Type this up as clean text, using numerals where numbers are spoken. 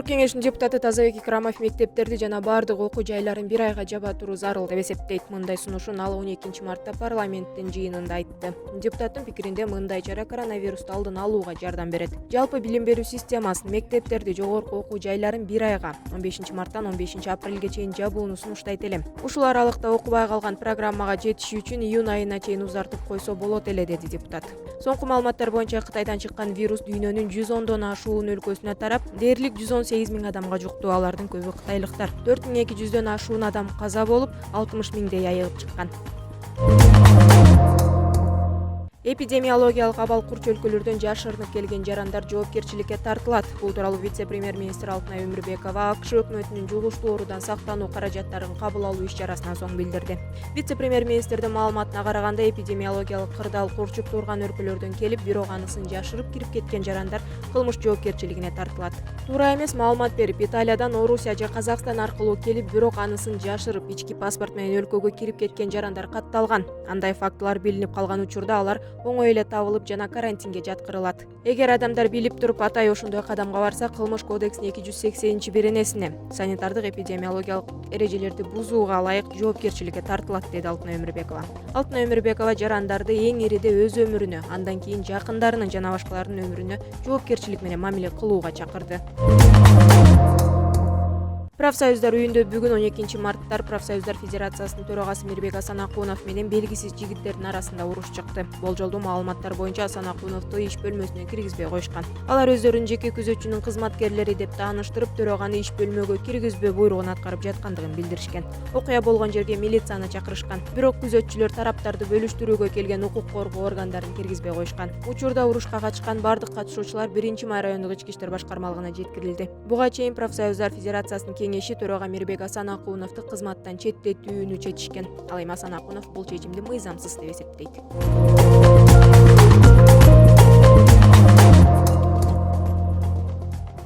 Улуттук кеңештин депутаты Тазабек Икрамов мектептерди жана бардык окуу жайларын бир айга жаба туруу зарыл деп эсептейт. Мындай сунушун ал 12 мартта парламенттин жыйынында айтты. Депутаттын пикиринде мындай чара коронавирусту алдын алууга жардам берет. Жалпы билим берүү системасын, мектептерди, жогорку окуу жайларын бир айга 15 марттан 15 апрелге чейин жабууну сунуштайт элем. Ушул аралыкта окубай калган программага жетиш үчүн июнь айына чейин узартып койсо болот эле, деди депутат. Соңку маалыматтар боюнча Кытайдан чыккан вирус дүйнөнүн 110дон ашуун өлкөсүнө тарап, дээрлик 118 миң адамга жукту. Алардын көбү кытайлыктар. 4200дөн ашуун адам каза болуп, 60 миңдей айыгып чыккан. Эпидемиологиялык абал курч өлкөлөрдөн жашырынып келген жарандар жоопкерчиликке тартылат. Бул тууралуу вице-премьер-министр Алтынай Өмүрбекова АКШ өкмөтүнүн жугуштуу оорудан сактануу каражаттарын кабыл алуу иш-чарасынан соң билдирди. Вице-премьер-министрдин маалыматына караганда, эпидемиологиялык кырдаал курчуп турган өлкөлөрдөн келип, бирок анысын жашырып кирип кеткен жарандар кылмыш жоопкерчилигине тартылат. Туура эмес маалымат берип, Италиядан Орусия же Казакстан аркылуу келип, бирок анысын жашырып, ички паспорт менен өлкөгө кирип кеткен жарандар катталган. Андай фактылар билинип калган учурда алар оңой эле табылып жана карантинге жаткырылат. Эгер адамдар билип туруп атай ошондой кадамга барса, Кылмыш кодексинин 280-беренесине санитардык эпидемиологиялык эрежелерди бузууга ылайык жоопкерчиликке тартылат, деди Алтынай Өмүрбекова. Алтынай Өмүрбекова жарандарды эң ириде өз өмүрүнө, андан кийин жакындарынын жана башкалардын өмүрүнө жоопкерчилик менен мамиле кылууга чакырды. Профсоюздар үйүндө бүгүн 12 марттар Профсоюздар Федерациясынын төрагасы Мирбек Асанакунов менен белгисиз жигиттердин арасында уруш чыкты. Болжолдуу маалыматтар боюнча Асанакуновду иш бөлмөсүнө киргизбей койшкан. Алар өздөрүн жеке күзөтчүнүн кызматкерлери деп тааныштырып, төраганы иш бөлмөгө киргизбөө буйругун аткарып жаткандыгын билдиришкен. Окуя болгон жерге милицияны чакырышкан. Бирок күзөтчүлөр тараптарды бөлүштүрүүгө келген укук коргоо органдарын киргизбей койшкан. Учурда урушка катышкан бардык катышуучулар 1-май райондук ички иштер башкармалыгына жеткирилди. Буга чейин Профсоюздар Федерациясынын кеңеши төрага Мирбек Асанакуновду кызматтан четтетүүнү чечишкен. Ал эми Асанакунов бул чечимди мыйзамсыз деп эсептейт.